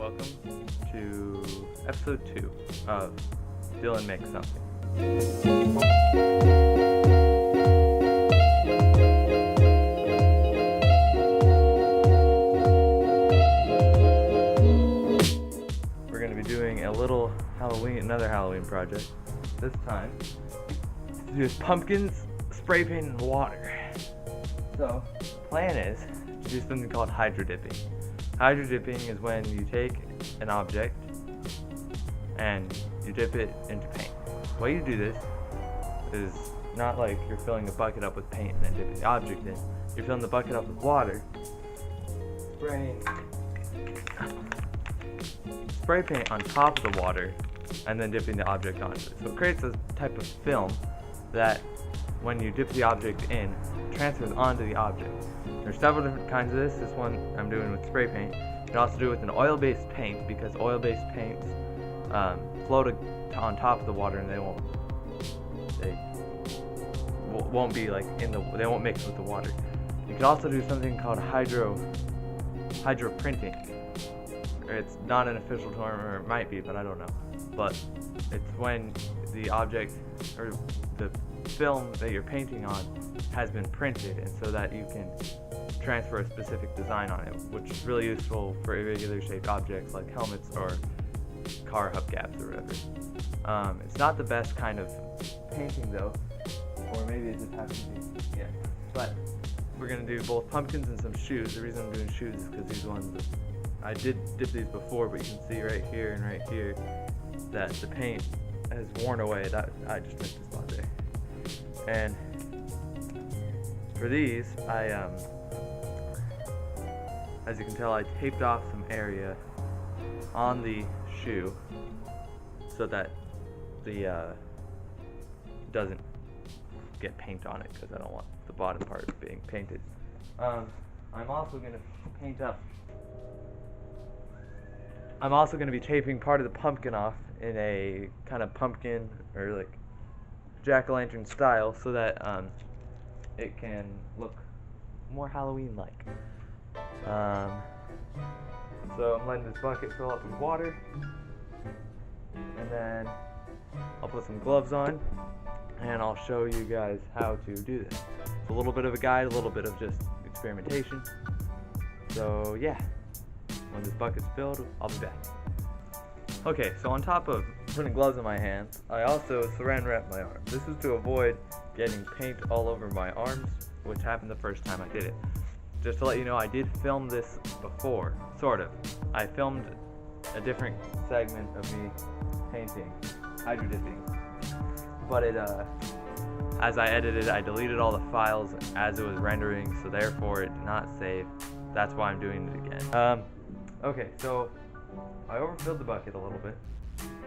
welcome to episode 2 of Dylan Makes Something. We're going to be doing another Halloween project. This time, to use pumpkins, spray paint, and water. So, the plan is to do something called hydrodipping. Hydrodipping is when you take an object and you dip it into paint. The way you do this is not like you're filling a bucket up with paint and then dipping the object in. You're filling the bucket up with water, spray paint on top of the water, and then dipping the object onto it. So it creates a type of film that when you dip the object in, transfers onto the object. There's several different kinds of this. This one I'm doing with spray paint. You can also do it with an oil-based paint because oil-based paints float on top of the water and they won't be like they won't mix with the water. You can also do something called hydroprinting. It's not an official term, or it might be, but I don't know. But it's when the object or the film that you're painting on has been printed, and so that you can transfer a specific design on it, which is really useful for irregular shaped objects like helmets or car hubcaps or whatever. It's not the best kind of painting though, or maybe it just happens to be, yeah. But we're gonna do both pumpkins and some shoes. The reason I'm doing shoes is because these ones, I did dip these before, but you can see right here and right here that the paint has worn away. That I just missed a spot there. And for these, as you can tell, I taped off some area on the shoe so that the doesn't get paint on it, because I don't want the bottom part being painted. I'm also going to be taping part of the pumpkin off in a kind of pumpkin or like jack-o'-lantern style so that it can look more Halloween-like. So I'm letting this bucket fill up with water, and then I'll put some gloves on and I'll show you guys how to do this. It's a little bit of a guide, a little bit of just experimentation. So yeah, when this bucket's filled, I'll be back. Okay, so on top of putting gloves on my hands, I also saran wrapped my arms. This is to avoid getting paint all over my arms, which happened the first time I did it. Just to let you know, I did film this before, sort of. I filmed a different segment of me painting, hydrodipping. But as I edited, I deleted all the files as it was rendering, so therefore it did not save. That's why I'm doing it again. Okay, so I overfilled the bucket a little bit,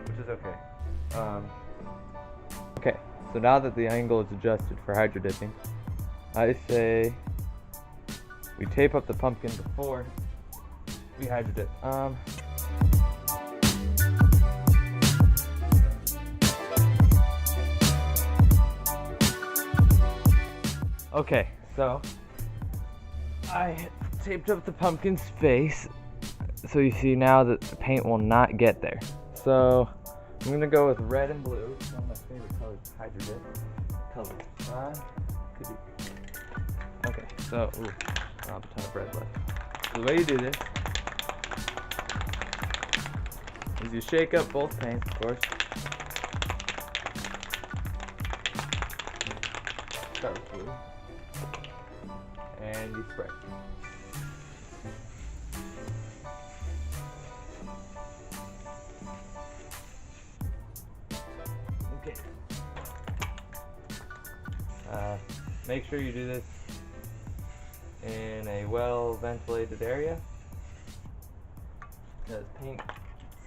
which is okay. Okay, so now that the angle is adjusted for hydrodipping, I say we tape up the pumpkin before we hydrodip. Okay, so I taped up the pumpkin's face, so you see now that the paint will not get there. So I'm gonna go with red and blue. It's one of my favorite colors, hydrodip colors. Okay, so I have a ton of bread left. So the way you do this is you shake up both paints, of course. Start with blue, and you spray. Okay. Make sure you do this in a well-ventilated area, because paint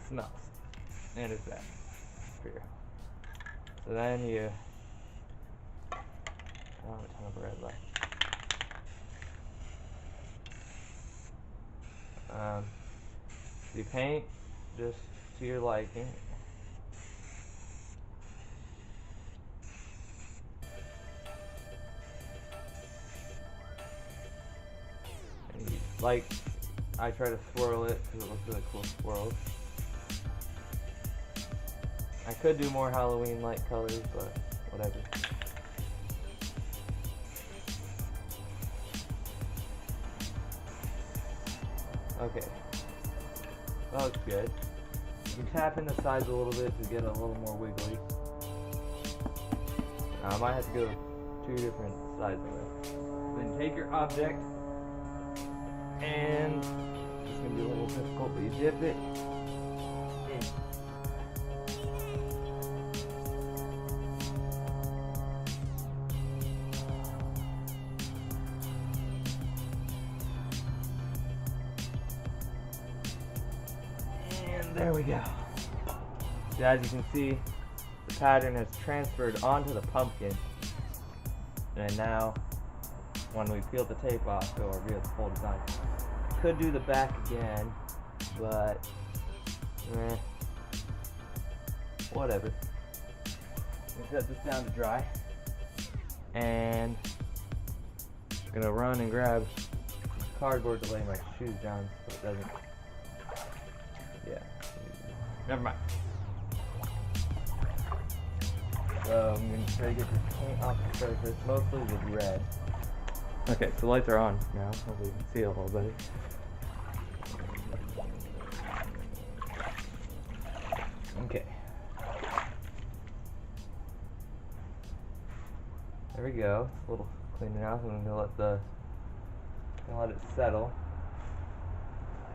smells, and it's bad for you. So then you, I don't have a ton of bread left. You paint just to your liking. Like I try to swirl it because it looks really cool swirls. I could do more Halloween light colors, but whatever. Okay, that looks good. You can tap in the sides a little bit to get a little more wiggly. I might have to go 2 different sides of it. Then take your object, and it's going to be a little difficult, but you dip it in. And there we go. So as you can see, the pattern has transferred onto the pumpkin. And now, when we peel the tape off, it'll reveal the full design. Could do the back again, but whatever. I'm gonna set this down to dry, and I'm gonna run and grab cardboard to lay my shoes down so it doesn't. Yeah, never mind. So I'm going to try to get this paint off the surface, mostly with red. Okay, so lights are on now. Hopefully you can see a little better. Okay. There we go. It's a little cleaner now, so I'm going to let it settle.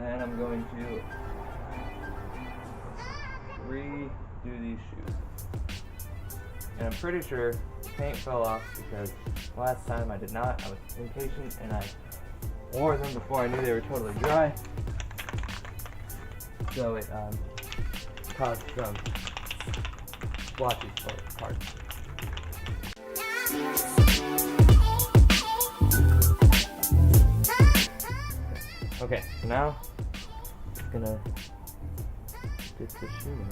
And I'm going to redo these shoes. And I'm pretty sure the paint fell off because last time I did not. I was impatient and I wore them before I knew they were totally dry. So it caused some splotches for parts. Okay, so now I'm just gonna dip the shoe in.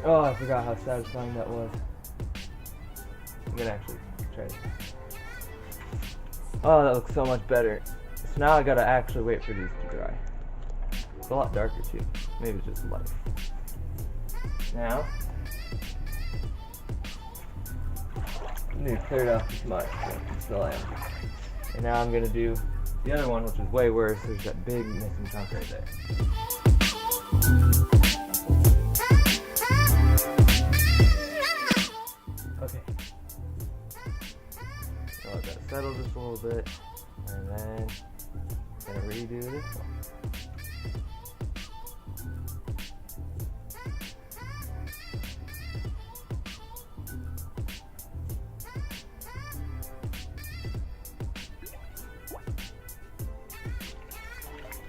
Oh, I forgot how satisfying that was. I'm gonna actually try it. Oh, that looks so much better. So now I gotta actually wait for these to dry. It's a lot darker too. Maybe it's just light. Now, I need to clear it off the smudge, but still am. And now I'm gonna do the other one, which is way worse. There's that big missing chunk right there. Okay. So let that settle just a little bit, and then I'm gonna redo this one.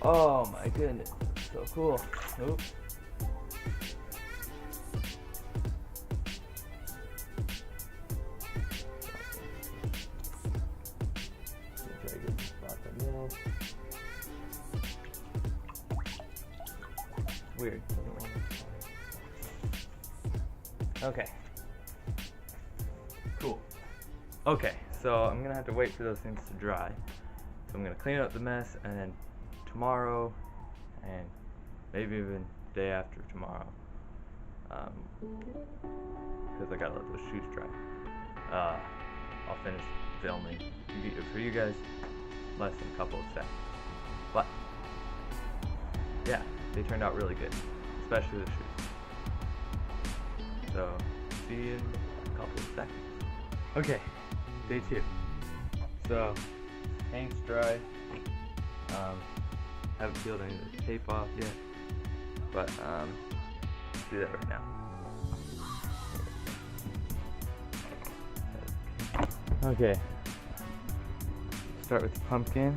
Oh my goodness, so cool. Oops. Weird. Okay. Cool. Okay, so I'm gonna have to wait for those things to dry. So I'm gonna clean up the mess, and then tomorrow, and maybe even day after tomorrow, because I gotta let those shoes dry. I'll finish filming for you guys less than a couple of seconds. But yeah, they turned out really good, especially the shoes. So see you in a couple of seconds. Okay, day 2. So paint's dry. Haven't peeled any of the tape off yet, but let's do that right now. Okay, start with the pumpkin.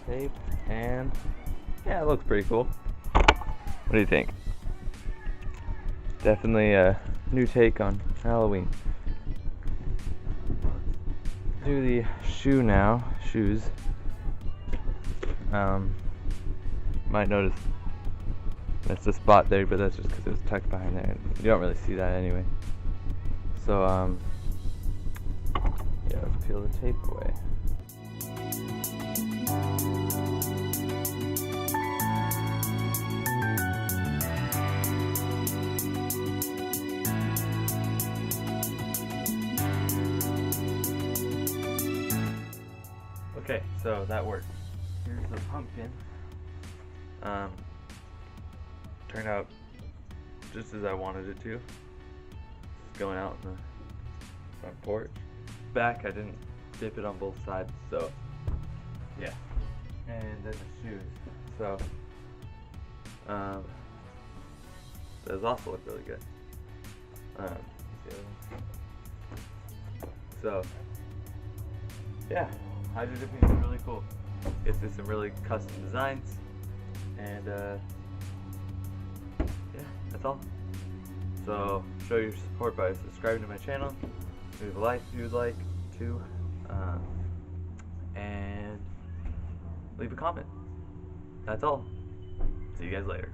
Tape, and yeah, it looks pretty cool. What do you think? Definitely a new take on Halloween. Do the shoes. Might notice that's the spot there, but that's just because it was tucked behind there. You don't really see that anyway. So yeah, let's peel the tape away. Okay, so that worked. Here's the pumpkin. Turned out just as I wanted it to. It's going out in the front porch. Back, I didn't dip it on both sides, so yeah. And then the shoes. So those also look really good. So yeah, hydro dipping is really cool. Gets to some really custom designs, and yeah, that's all. So show your support by subscribing to my channel, leave a like if you would like to, and leave a comment. That's all. See you guys later.